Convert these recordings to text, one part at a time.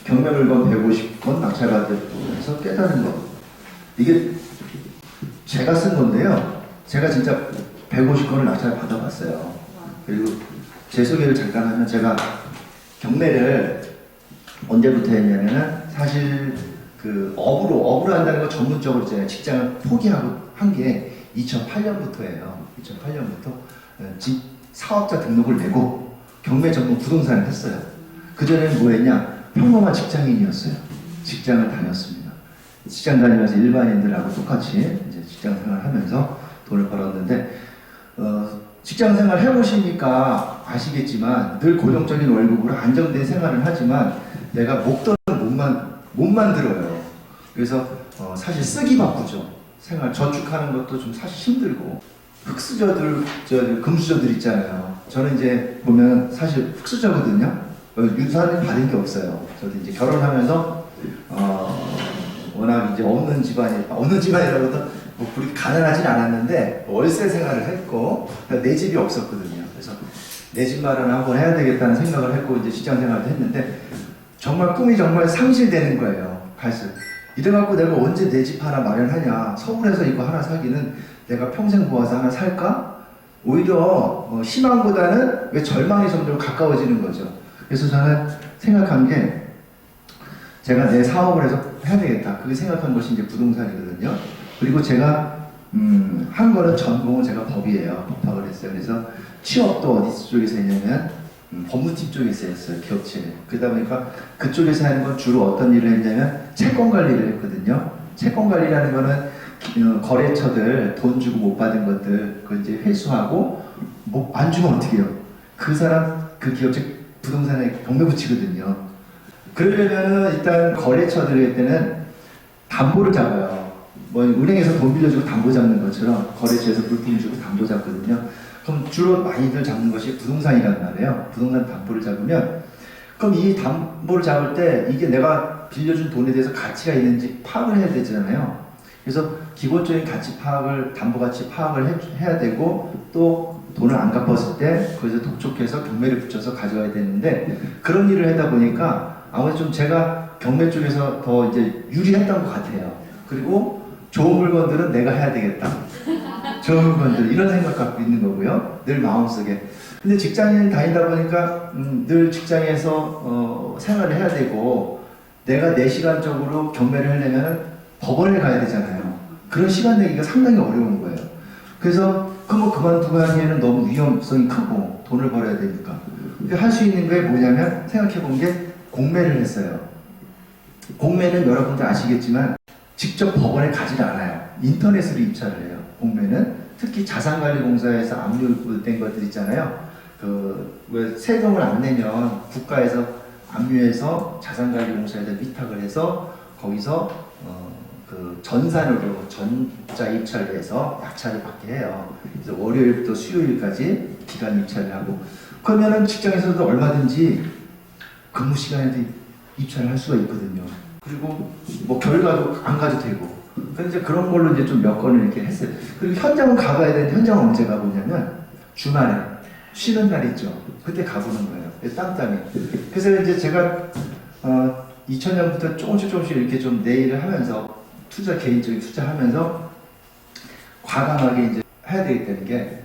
경매 물건 150건 낙찰받아서 깨달은 거. 이게 제가 쓴 건데요. 제가 진짜 150건을 낙찰 받아봤어요. 그리고 제 소개를 잠깐 하면 제가 경매를 언제부터 했냐면은 사실 그 업으로 한다는 거 전문적으로 제가 직장을 포기하고 한 게 2008년부터예요. 2008년부터 사업자 등록을 내고 경매 전문 부동산을 했어요. 그전에는 뭐 했냐? 평범한 직장인이었어요. 직장을 다녔습니다. 직장 다니면서 일반인들하고 똑같이 이제 직장 생활을 하면서 돈을 벌었는데, 직장 생활 해보시니까 아시겠지만 늘 고정적인 월급으로 안정된 생활을 하지만 내가 목돈을 못 만들어요. 그래서 사실 쓰기 바쁘죠. 생활 저축하는 것도 좀 사실 힘들고, 흑수저들, 금수저들 있잖아요. 저는 이제 보면 사실 흑수저거든요. 유산을 받은 게 없어요. 저도 이제 결혼하면서 워낙 이제 없는 집안이라고도 뭐 그렇게 가난하진 않았는데 월세 생활을 했고 내 집이 없었거든요. 그래서 내 집 마련을 한번 해야 되겠다는 생각을 했고 이제 직장 생활도 했는데 정말 꿈이 정말 상실되는 거예요. 갈수록 이래갖고 내가 언제 내 집 하나 마련하냐, 서울에서 이거 하나 사기는 내가 평생 모아서 하나 살까? 오히려 희망보다는 왜 절망이 점점 가까워지는 거죠. 그래서 저는 생각한 게 제가 내 사업을 해서 해야 되겠다. 그게 생각한 것이 이제 부동산이거든요. 그리고 제가 한 거는 전공은 제가 법이에요. 법학을 했어요. 그래서 취업도 어디 쪽에서 했냐면 법무팀 쪽에서 했어요. 기업체. 그러다 보니까 그쪽에서 하는 건 주로 어떤 일을 했냐면 채권 관리를 했거든요. 채권 관리라는 거는 거래처들 돈 주고 못 받은 것들 그걸 이제 회수하고 뭐 안 주면 어떻게 해요? 그 사람 그 기업체 부동산에 경매 붙이거든요. 그러려면은 일단 거래처들 할 때는 담보를 잡아요. 뭐 은행에서 돈 빌려주고 담보 잡는 것처럼 거래처에서 물품 주고 담보 잡거든요. 그럼 주로 많이들 잡는 것이 부동산이란 말이에요. 부동산 담보를 잡으면 그럼 이 담보를 잡을 때 이게 내가 빌려준 돈에 대해서 가치가 있는지 파악을 해야 되잖아요. 그래서 기본적인 가치 파악을, 담보 가치 파악을 해야 되고 또 돈을 안 갚았을 때 거기서 독촉해서 경매를 붙여서 가져가야 되는데 그런 일을 하다 보니까 아무래도 좀 제가 경매 쪽에서 더 이제 유리했던 것 같아요. 그리고 좋은 물건들은 내가 해야 되겠다. 좋은 물건들 이런 생각 갖고 있는 거고요. 늘 마음속에. 근데 직장인 다니다 보니까 늘 직장에서 생활을 해야 되고 내가 내 시간적으로 경매를 하려면 법원에 가야 되잖아요. 그런 시간 내기가 상당히 어려운 거예요. 그래서 그거 그만두고 하기에는 너무 위험성이 크고 돈을 벌어야 되니까 할 수 있는 게 뭐냐면 생각해 본 게 공매를 했어요. 공매는 여러분들 아시겠지만 직접 법원에 가지 않아요. 인터넷으로 입찰을 해요. 공매는 특히 자산관리공사에서 압류된 것들 있잖아요. 왜 세금을 안 내면 국가에서 압류해서 자산관리공사에다 위탁을 해서 거기서 그 전산으로 전자 입찰을 해서 낙찰을 받게 해요. 그래서 월요일부터 수요일까지 기간 입찰을 하고 그러면은 직장에서도 얼마든지 근무 시간에도 입찰을 할 수가 있거든요. 그리고 뭐 결과도 안 가도 되고. 그래서 이제 그런 걸로 이제 좀 몇 건을 이렇게 했어요. 그리고 현장은 가봐야 되는데 현장은 언제 가보냐면 주말에 쉬는 날 있죠. 그때 가보는 거예요. 땀땀이. 그래서 이제 제가 2000년부터 조금씩 이렇게 좀 내 일을 하면서 개인적인 투자하면서 과감하게 이제 해야 되겠다는 게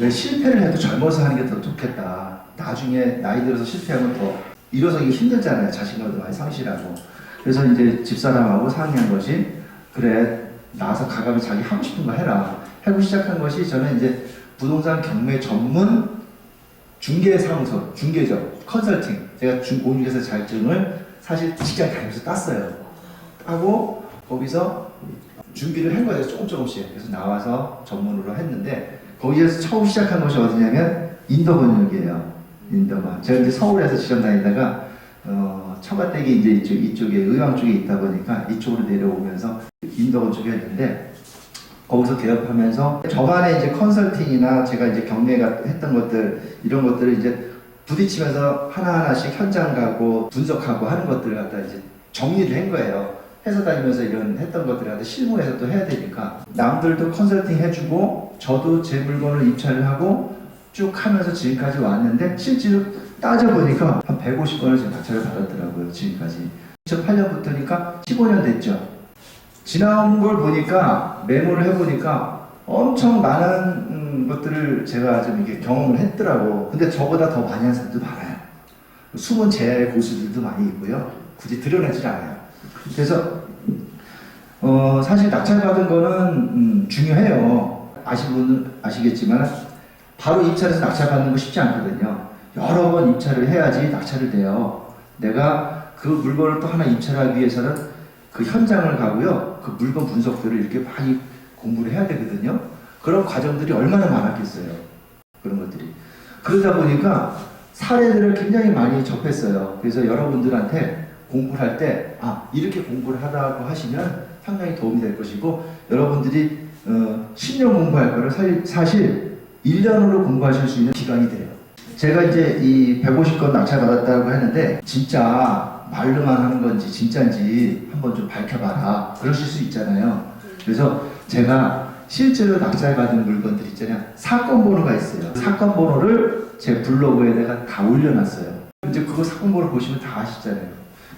왜 실패를 해도 젊어서 하는 게 더 좋겠다. 나중에 나이 들어서 실패하면 더 일어서기 힘들잖아요. 자신감도 많이 상실하고. 그래서 이제 집사람하고 상의한 것이 그래 나와서 과감히 자기 하고 싶은 거 해라. 하고 시작한 것이 저는 이제 부동산 경매 전문 중개사무소, 중개죠. 컨설팅. 제가 공인중개사 자격증을 사실 직장 다니면서 땄어요. 따고 거기서 준비를 한 거예요. 조금씩. 그래서 나와서 전문으로 했는데 거기에서 처음 시작한 것이 어디냐면 인도 번역이에요. 인도만. 제가 이제 서울에서 직장 다니다가 처가댁이 이제 이쪽에 의왕 쪽에 있다 보니까 이쪽으로 내려오면서 인도 쪽에 했는데 거기서 개업하면서 저만의 이제 컨설팅이나 제가 이제 경매가 했던 것들 이런 것들을 이제 부딪히면서 하나하나씩 현장 가고 분석하고 하는 것들을 갖다 이제 정리를 한 거예요. 회사 다니면서 이런 했던 것들을 갖다 실무에서 또 해야 되니까 남들도 컨설팅 해주고 저도 제 물건을 입찰을 하고 쭉 하면서 지금까지 왔는데 실제로 따져보니까 한 150건을 지금 낙찰을 받았더라고요. 지금까지 2008년부터니까 15년 됐죠. 지나온 걸 보니까 메모를 해보니까 엄청 많은 것들을 제가 좀 이렇게 경험을 했더라고. 근데 저보다 더 많이 한 사람도 많아요. 숨은 제 고수들도 많이 있고요. 굳이 드러내질 않아요. 그래서 사실 낙찰받은 거는 중요해요. 아시는 분은 아시겠지만 바로 입찰해서 낙찰받는 거 쉽지 않거든요. 여러 번 입찰을 해야지 낙찰을 돼요. 내가 그 물건을 또 하나 입찰하기 위해서는 그 현장을 가고요. 그 물건 분석들을 이렇게 많이 공부를 해야 되거든요. 그런 과정들이 얼마나 많았겠어요. 그런 것들이. 그러다 보니까 사례들을 굉장히 많이 접했어요. 그래서 여러분들한테 공부를 할 때, 이렇게 공부를 하라고 하시면 상당히 도움이 될 것이고, 여러분들이 10년 공부할 거를 사실 1년으로 공부하실 수 있는 기간이 돼요. 제가 이제 이 150건 낙찰받았다고 했는데, 진짜 말로만 하는 건지 진짜인지 한번 좀 밝혀봐라. 그러실 수 있잖아요. 그래서 제가 실제로 낙찰받은 물건들 있잖아요. 사건 번호가 있어요. 사건 번호를 제 블로그에 내가 다 올려놨어요. 이제 그거 사건 번호 보시면 다 아시잖아요.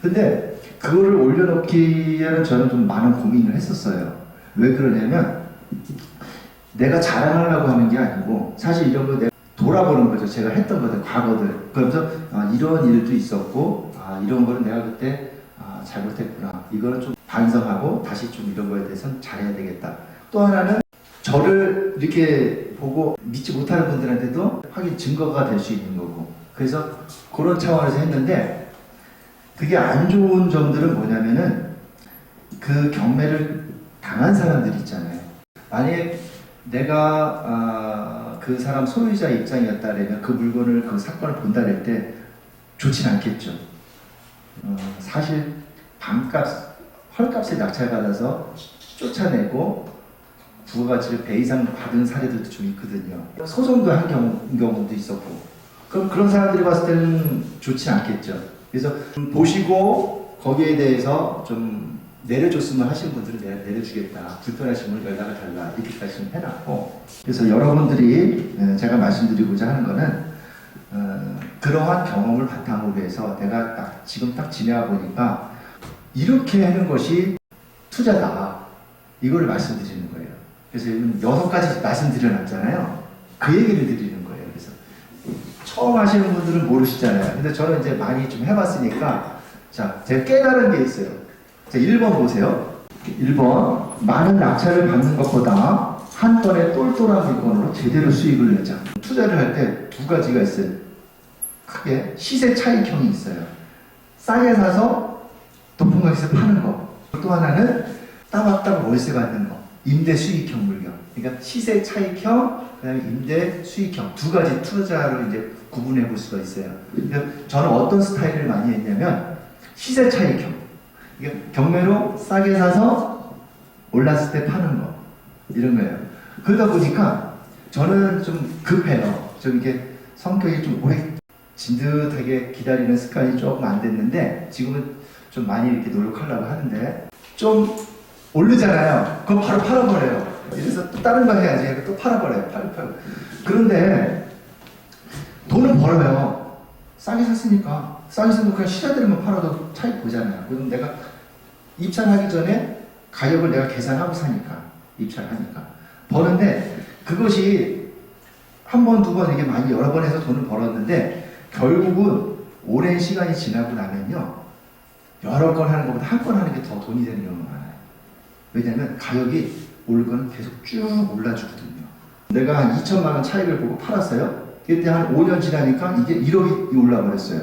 근데 그거를 올려놓기에는 저는 좀 많은 고민을 했었어요. 왜 그러냐면 내가 자랑하려고 하는 게 아니고 사실 이런 거 내가 돌아보는 거죠. 제가 했던 것들, 과거들. 그러면서 이런 일도 있었고 이런 거는 내가 그때 잘못했구나. 이거는 좀 반성하고 다시 좀 이런 거에 대해서는 잘해야 되겠다. 또 하나는 저를 이렇게 보고 믿지 못하는 분들한테도 확인 증거가 될 수 있는 거고. 그래서 그런 차원에서 했는데 그게 안 좋은 점들은 뭐냐면은 그 경매를 당한 사람들이 있잖아요. 만약에 내가 그 사람 소유자 입장이었다면 그 물건을 그 사건을 본다 할 때 좋진 않겠죠. 사실 반값, 헐값에 낙찰받아서 쫓아내고 부가가치를 배 이상 받은 사례들도 좀 있거든요. 소송도 한 경우도 있었고. 그럼 그런 사람들이 봤을 때는 좋지 않겠죠. 그래서 보시고 거기에 대해서 좀 내려줬으면 하시는 분들은 내려주겠다. 불편하시면 연락을 달라. 이렇게까지 좀 해놨고. 그래서 여러분들이 제가 말씀드리고자 하는 거는 그러한 경험을 바탕으로 해서 내가 지금 딱 지내와 보니까 이렇게 하는 것이 투자다. 이거를 말씀드리는 거예요. 그래서 6가지 말씀드려놨잖아요. 그 얘기를 드리는 거예요. 그래서 처음 하시는 분들은 모르시잖아요. 근데 저는 이제 많이 좀 해봤으니까 자, 제가 깨달은 게 있어요. 자, 1번 보세요. 1번 많은 낙찰을 받는 것보다 한 번에 똘똘한 물건으로 제대로 수익을 내자. 투자를 할 때 2가지가 있어요. 크게 시세 차익형이 있어요. 싸게 사서 높은 가격에서 파는 거. 또 하나는 따박따박 월세 받는 거. 임대 수익형 물건. 그러니까 시세 차익형, 그 다음에 임대 수익형. 2가지 투자로 이제 구분해 볼 수가 있어요. 그러니까 저는 어떤 스타일을 많이 했냐면 시세 차익형. 그러니까 경매로 싸게 사서 올랐을 때 파는 거. 이런 거예요. 그러다 보니까 저는 좀 급해요. 좀 이렇게 성격이 좀 오래 진듯하게 기다리는 습관이 조금 안 됐는데 지금은 좀 많이 이렇게 노력하려고 하는데 좀 오르잖아요. 그럼 바로 팔아버려요. 이래서 또 다른 거 해야지. 또 팔아버려요. 팔고. 그런데 돈은 벌어요. 싸게 샀으니까. 싸게 사면 그냥 시세대로만 팔아도 차익 보잖아요. 그럼 내가 입찰하기 전에 가격을 내가 계산하고 사니까. 입찰하니까. 버는데 그것이 한 번, 2번 이게 많이 여러 번 해서 돈을 벌었는데 결국은 오랜 시간이 지나고 나면요. 여러 건 하는 것보다 한 건 하는 게 더 돈이 되는 경우가 많아요. 왜냐면 가격이 오를 거는 계속 쭉 올라주거든요. 내가 한 2천만 원 차익을 보고 팔았어요. 그때 한 5년 지나니까 이게 1억이 올라버렸어요.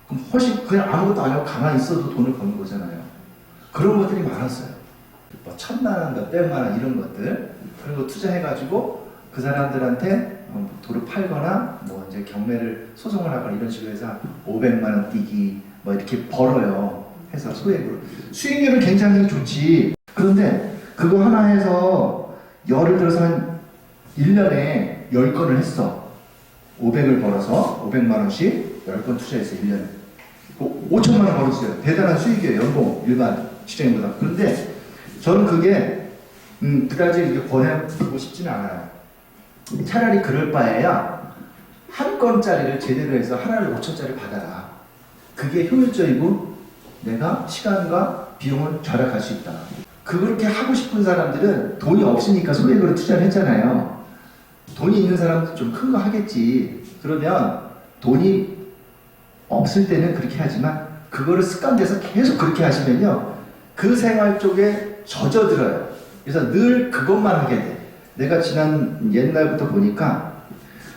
그럼 훨씬 그냥 아무것도 안 하고 가만히 있어도 돈을 버는 거잖아요. 그런 것들이 많았어요. 뭐 1,000만 원, 몇백만 원 이런 것들 그런 거 투자해가지고 그 사람들한테 도를 팔거나 뭐 이제 경매를 소송을 하거나 이런 식으로 해서 500만 원 뛰기 뭐 이렇게 벌어요. 해서 소액으로 수익률은 굉장히 좋지. 그런데 그거 하나 해서 예를 들어서 한 1년에 10건을 했어. 500을 벌어서 500만 원씩 10건 투자했어. 1년에 5천만 원 벌었어요. 대단한 수익이에요. 연봉 일반 직장인보다. 그런데 저는 그게 그다지 이렇게 권해보고 싶지는 않아요. 차라리 그럴 바에야 한 건짜리를 제대로 해서 하나를 5천짜리 받아라. 그게 효율적이고 내가 시간과 비용을 절약할 수 있다. 그렇게 하고 싶은 사람들은 돈이 없으니까 소액으로 투자를 했잖아요. 돈이 있는 사람도 좀 큰 거 하겠지. 그러면 돈이 없을 때는 그렇게 하지만 그거를 습관돼서 계속 그렇게 하시면요. 그 생활 쪽에 젖어들어요. 그래서 늘 그것만 하게 돼. 내가 지난 옛날부터 보니까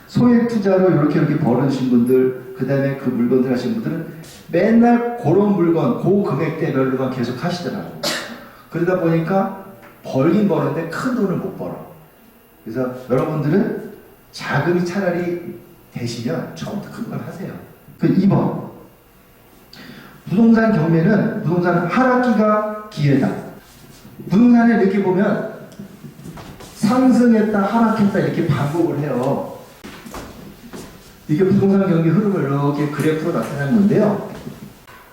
소액 투자로 이렇게 벌어주신 분들, 그 다음에 그 물건들 하신 분들은 맨날 그런 물건, 그 금액대별로만 계속 하시더라고요. 그러다 보니까 벌긴 버는데 큰 돈을 못 벌어. 그래서 여러분들은 자금이 차라리 되시면 처음부터 큰 걸 하세요. 그 2번. 부동산 경매는 부동산 하락기가 기회다. 부동산을 이렇게 보면 상승했다, 하락했다 이렇게 반복을 해요. 이게 부동산 경기 흐름을 이렇게 그래프로 나타낸 건데요.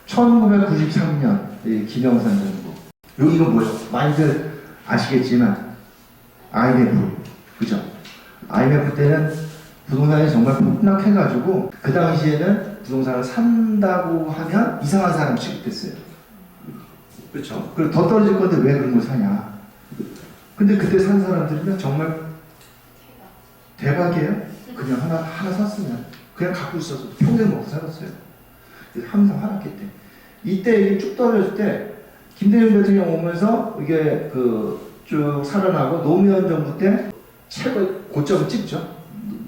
1993년 김영삼 정부. 여기가 뭐예요? 많이들 아시겠지만 IMF, 그죠? IMF 때는 부동산이 정말 폭락해가지고 그 당시에는 부동산을 산다고 하면 이상한 사람 취급했어요. 그렇죠? 그리고 더 떨어질 건데 왜 그런 걸 사냐? 근데 그때 산 사람들은 정말 대박이에요. 그냥 하나 샀으면 그냥 갖고 있어서 평생 먹고 살았어요. 항상 하락했대. 이때 이게 쭉 떨어질 때 김대중 대통령 오면서 이게 쭉 살아나고 노무현 정부 때 최고 고점을 찍죠.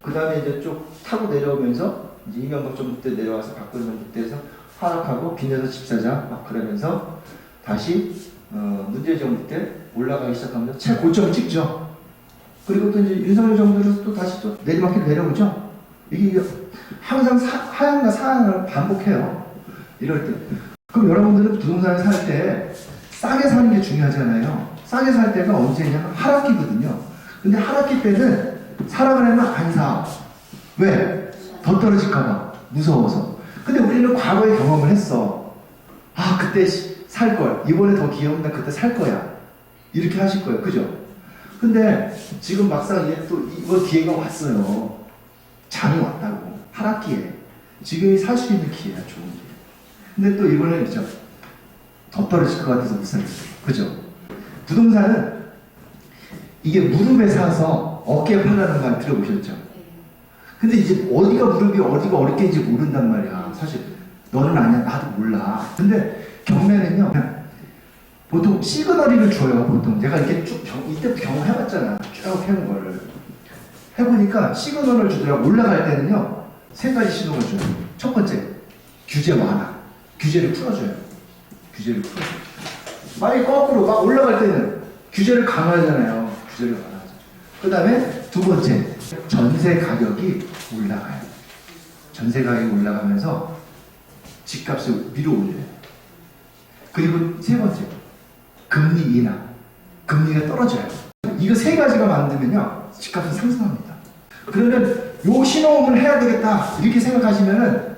그 다음에 이제 쭉 타고 내려오면서 이제 이명박 정부 때 내려와서 박근혜 정부 때에서 하락하고 빚내서 집 사자 막 그러면서 다시 문재인 정부 때 올라가기 시작하면서 최고점을 찍죠. 그리고 또 이제 윤석열 정부에서 또 다시 또 내리막길 내려오죠. 이게 항상 하향과 상향을 반복해요. 이럴 때. 그럼 여러분들은 부동산을 살 때 싸게 사는 게 중요하잖아요. 싸게 살 때가 언제냐면 하락기거든요. 근데 하락기 때는 사람을 하면 안 사. 왜? 더 떨어질까봐. 무서워서. 근데 우리는 과거에 경험을 했어. 아, 그때 살 걸. 이번에 더 기회 온다. 그때 살 거야. 이렇게 하실 거예요. 그죠? 근데 지금 막상 이제 또 이거 기회가 왔어요. 장이 왔다고. 하락기에. 지금이 살 수 있는 기회야. 좋은 기회. 근데 또 이번에 그죠? 더 떨어질 것 같아서 못 사겠어요. 그죠? 부동산은 이게 무릎에 사서 어깨에 팔라는 말 들어보셨죠? 근데 이제 어디가 무릎이 어디가 어깨인지 모른단 말이야. 사실 너는 아니야. 나도 몰라. 근데 경매는요. 보통 시그널을 줘요. 보통 내가 이렇게 쭉 이때부터 경험해봤잖아. 쭉 해본 거를 해보니까 시그널을 주더라고. 올라갈 때는요 3가지 신호를 줘요. 첫 번째 규제 완화. 규제를 풀어줘요. 규제를 풀어줘요. 만약에 거꾸로 막 올라갈 때는 규제를 강화하잖아요. 규제를 강화하죠. 그 다음에 두 번째 전세 가격이 올라가요. 전세 가격이 올라가면서 집값을 밀어 올려요. 그리고 세 번째 금리 인하. 금리가 떨어져요. 이거 3가지가 만들면요 집값은 상승합니다. 그러면 요 신호음을 해야 되겠다 이렇게 생각하시면은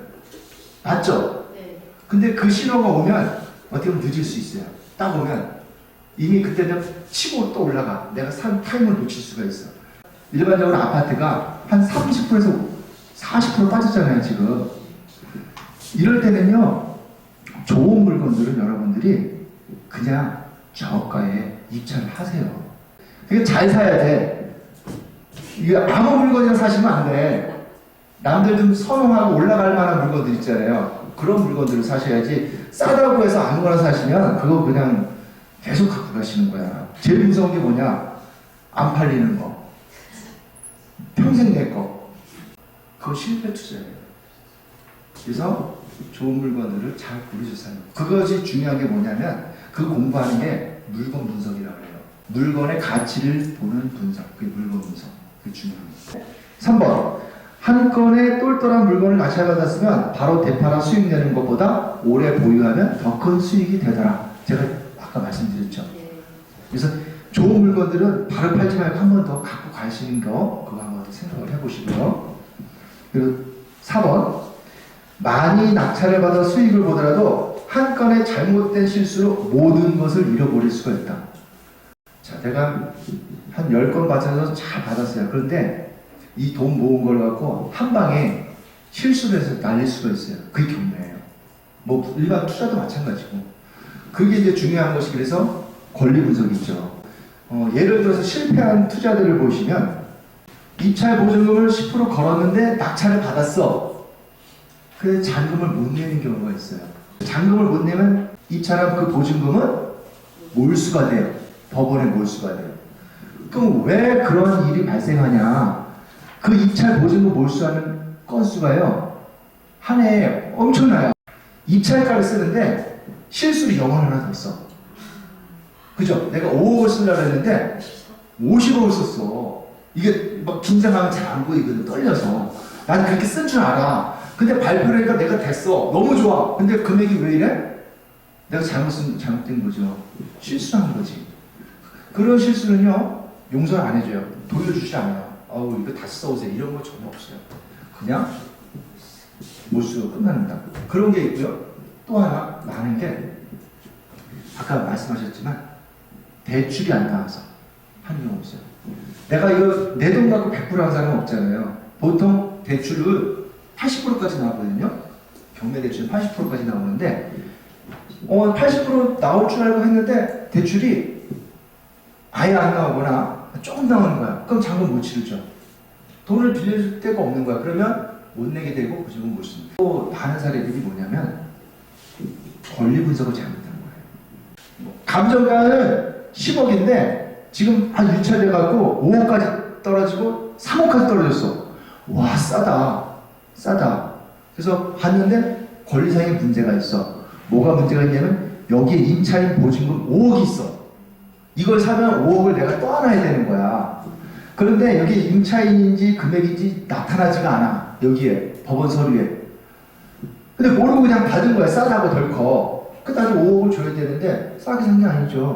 맞죠? 네. 근데 그 신호가 오면 어떻게 보면 늦을 수 있어요. 딱 오면 이미 그때는 치고 또 올라가. 내가 산 타임을 놓칠 수가 있어. 일반적으로 아파트가 한 30%에서 40% 빠졌잖아요 지금. 이럴 때는요 좋은 물건들은 여러분들이 그냥 저가에 입찰을 하세요. 그게 잘 사야 돼. 이게 아무 물건이나 사시면 안 돼. 남들 좀 선호하고 올라갈 만한 물건들 있잖아요. 그런 물건들을 사셔야지. 싸다고 해서 아무거나 사시면 그거 그냥 계속 갖고 가시는 거야. 제일 무서운 게 뭐냐? 안 팔리는 거. 평생 내 거. 그거 실패 투자예요. 그래서 좋은 물건들을 잘 고르셔서 사는 거. 그것이 중요한 게 뭐냐면 그 공부하는 게 물건 분석이라고 해요. 물건의 가치를 보는 분석. 그게 물건 분석. 그게 중요합니다. 3번. 한 건의 똘똘한 물건을 낙찰받았으면 바로 되팔아 수익 내는 것보다 오래 보유하면 더 큰 수익이 되더라. 제가 아까 말씀드렸죠. 그래서 좋은 물건들은 바로 팔지 말고 한 번 더 갖고 가시는 거 그거 한 번 더 생각을 해보시고요. 그리고 4번. 많이 낙찰을 받아 수익을 보더라도 한 건의 잘못된 실수로 모든 것을 잃어버릴 수가 있다. 자, 내가 한 10건 받아서 잘 받았어요. 그런데 이 돈 모은 걸 갖고 한 방에 실수를 해서 날릴 수가 있어요. 그게 경매예요. 뭐 일반 투자도 마찬가지고. 그게 이제 중요한 것이 그래서 권리 분석이 있죠. 예를 들어서 실패한 투자들을 보시면 입찰 보증금을 10% 걸었는데 낙찰을 받았어. 그 잔금을 못 내는 경우가 있어요. 잔금을 못 내면 입찰한 그 보증금은 몰수가 돼요. 법원에 몰수가 돼요. 그럼 왜 그런 일이 발생하냐? 그 입찰 보증금 몰수하는 건수가요, 한 해에 엄청나요. 입찰가를 쓰는데 실수로 0원 하나 더 써. 그죠? 내가 5억을 쓰려고 했는데 50억을 썼어. 이게 막 긴장하면 잘 안 보이거든, 떨려서. 난 그렇게 쓴 줄 알아. 근데 발표를 하니까 내가 됐어. 너무 좋아. 근데 금액이 왜 이래? 내가 잘못된 거죠. 실수한 거지. 그런 실수는요, 용서를 안 해줘요. 돌려주지 않아요. 아우, 이거 다시 써오세요. 이런 거 전혀 없어요. 그냥 몰수가 끝납니다. 그런 게 있고요. 또 하나 많은 게, 아까 말씀하셨지만 대출이 안 나와서 하는 경우 있어요. 내가 이거 내 돈 갖고 100% 하는 사람은 없잖아요. 보통 대출을 80%까지 나오거든요. 경매 대출은 80%까지 나오는데 80% 나올 줄 알고 했는데 대출이 아예 안 나오거나 조금 나오는 거야. 그럼 잔금 못 치르죠. 돈을 빌릴 데가 없는 거야. 그러면 못 내게 되고 그 집은 못 씁니다. 또 많은 사례들이 뭐냐면 권리 분석을 잘못한 거예요. 감정가는 10억인데 지금 한 유찰돼갖고 5억까지 떨어지고 3억까지 떨어졌어. 와, 싸다. 그래서 봤는데 권리상의 문제가 있어. 뭐가 문제가 있냐면 여기에 임차인 보증금 5억이 있어. 이걸 사면 5억을 내가 떠안아야 되는 거야. 그런데 여기 임차인인지 금액인지 나타나지가 않아. 여기에 법원 서류에. 근데 모르고 그냥 받은 거야. 싸다고 덜컥. 그다음에 5억을 줘야 되는데 싸게 산 게 아니죠.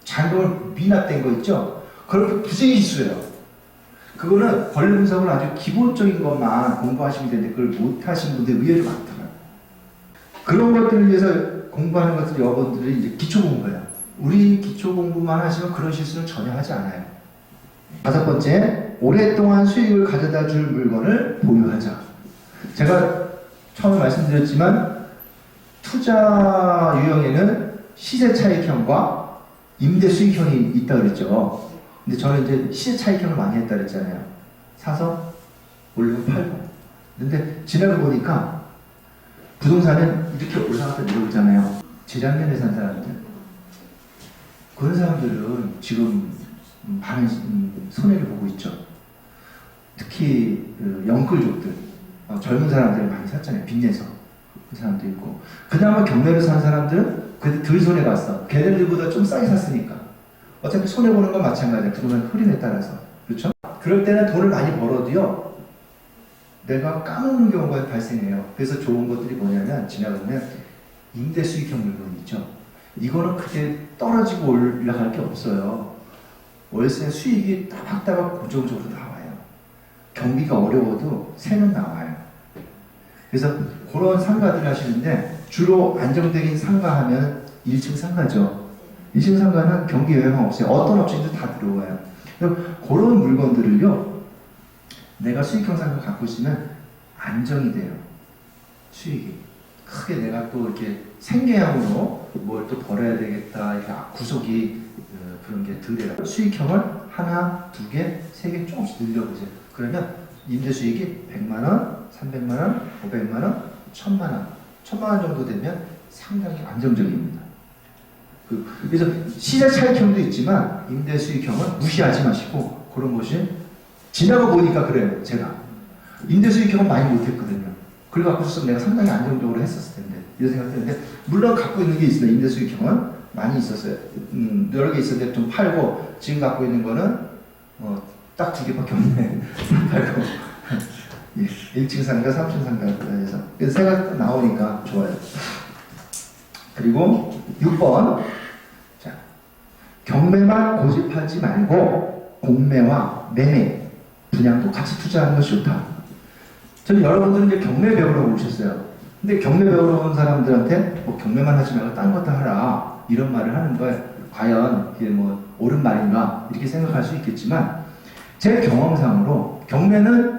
잔금을 미납된 거 있죠. 그렇게 부정기수예요. 그거는 권리 분석을 아주 기본적인 것만 공부하시면 되는데 그걸 못하시는 분들이 의외로 많더라고요. 그런 것들을 위해서 공부하는 것들 여러분들이 이제 기초 공부예요. 우리 기초 공부만 하시면 그런 실수는 전혀 하지 않아요. 5번째, 오랫동안 수익을 가져다 줄 물건을 보유하자. 제가 처음에 말씀드렸지만 투자 유형에는 시세 차익형과 임대 수익형이 있다 그랬죠. 근데 저는 이제 시세 차익형을 많이 했다 그랬잖아요. 사서 올리고 팔고. 근데 지나고 보니까 부동산은 이렇게 올라갔다 내려오잖아요. 재작년에 산 사람들. 그런 사람들은 지금 많은 손해를 보고 있죠. 특히 그 영끌족들, 젊은 사람들이 많이 샀잖아요. 빚내서. 그 사람도 있고. 그나마 경매로 산 사람들은 그래도 덜 손해 봤어. 걔네들보다 좀 싸게 샀으니까. 어차피 손해보는 건 마찬가지야. 부동산 흐름에 따라서. 그렇죠? 그럴 때는 돈을 많이 벌어도요, 내가 까먹는 경우가 발생해요. 그래서 좋은 것들이 뭐냐면, 지나가면 임대 수익형 물건 있죠. 이거는 크게 떨어지고 올라갈 게 없어요. 월세 수익이 따박따박 고정적으로 나와요. 경기가 어려워도 새는 나와요. 그래서 그런 상가들 하시는데 주로 안정적인 상가 하면 1층 상가죠. 1층 상가는 경기 영향 없어요. 어떤 업체도 다 들어와요. 그런 물건들을요, 내가 수익형 상가 갖고 있으면 안정이 돼요. 수익이. 크게 내가 또 이렇게 생계형으로 뭘 또 벌어야 되겠다, 이렇게 구속이 그런 게 덜해요. 수익형을 하나, 두 개, 세 개 조금씩 늘려보세요. 그러면 임대 수익이 100만원, 300만원, 500만원, 1000만원, 1000만원 정도 되면 상당히 안정적입니다. 그래서 시세 차익형도 있지만 임대 수익형은 무시하지 마시고 그런 것이 지나고 보니까 그래요. 제가 임대 수익형은 많이 못했거든요. 그걸 갖고 있으면 내가 상당히 안정적으로 했었을 텐데 이런 생각했는데 물론 갖고 있는 게 있어요. 임대 수익형은 많이 있었어요. 여러 개 있었는데 좀 팔고 지금 갖고 있는 거는 딱 2개밖에 없네. 팔고 1층 상가, 3층 상가부터 해서 그래서 새가 나오니까 좋아요. 그리고 6번, 자, 경매만 고집하지 말고 공매와 매매, 분양도 같이 투자하는 것이 좋다. 저는 여러분들은 이제 경매 배우러 오셨어요. 근데 경매 배우러 온 사람들한테 뭐 경매만 하지 말고 딴 것도 하라 이런 말을 하는 걸 과연 이게 뭐 옳은 말인가 이렇게 생각할 수 있겠지만 제 경험상으로 경매는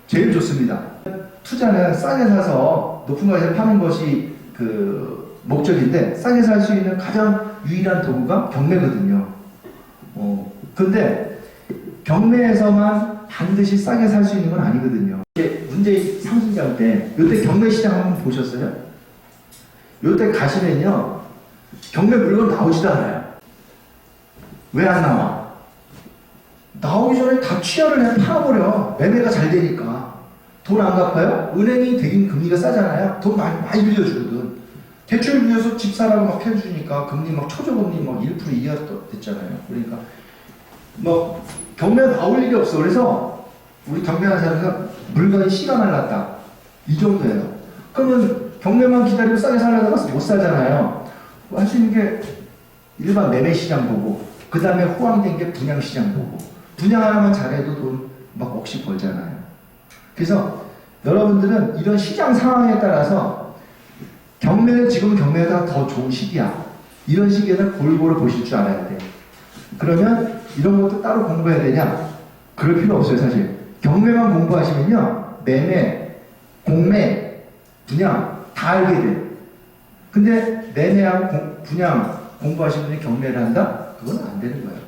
제일 좋습니다. 투자는 싸게 사서 높은 가격에 파는 것이 그 목적인데 싸게 살 수 있는 가장 유일한 도구가 경매거든요. 근데 경매에서만 반드시 싸게 살 수 있는 건 아니거든요. 문재인 상승장 때 이때 경매 시장 한번 보셨어요? 이때 가시면요 경매 물건 나오지도 않아요. 왜 안 나와? 나오기 전에 다 취하를 해 팔아버려. 매매가 잘 되니까. 돈 안 갚아요? 은행이 되긴 금리가 싸잖아요. 돈 많이 빌려주거든. 대출 빌려서 집 사라고 막 해주니까 금리 막 초저금리 막 1% 이하 됐잖아요. 그러니까 뭐 경매 나올 일이 없어. 그래서 우리 경매하는 사람은 물건이 씨가 말랐다. 이 정도예요. 그러면 경매만 기다리고 싸게 살려다가 못 사잖아요. 할 수 있는 게 일반 매매 시장 보고 그 다음에 호황된 게 분양 시장 보고 분양 하나만 잘해도 돈 막 억씩 벌잖아요. 그래서 여러분들은 이런 시장 상황에 따라서 경매는 지금 경매가 더 좋은 시기야. 이런 시기에는 골고루 보실 줄 알아야 돼. 그러면 이런 것도 따로 공부해야 되냐? 그럴 필요 없어요, 사실. 경매만 공부하시면요, 매매, 공매, 분양 다 알게 돼. 근데 매매하고 분양 공부하시는 분이 경매를 한다? 그건 안 되는 거예요.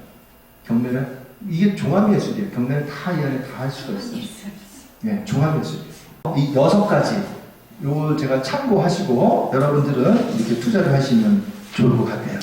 경매는 이게 종합예술이에요. 경매는 다 이 안에 다 할 수가 있어요. 네, 종합예술이에요. 이 6가지 요걸 제가 참고하시고 여러분들은 이렇게 투자를 하시면 좋을 것 같아요.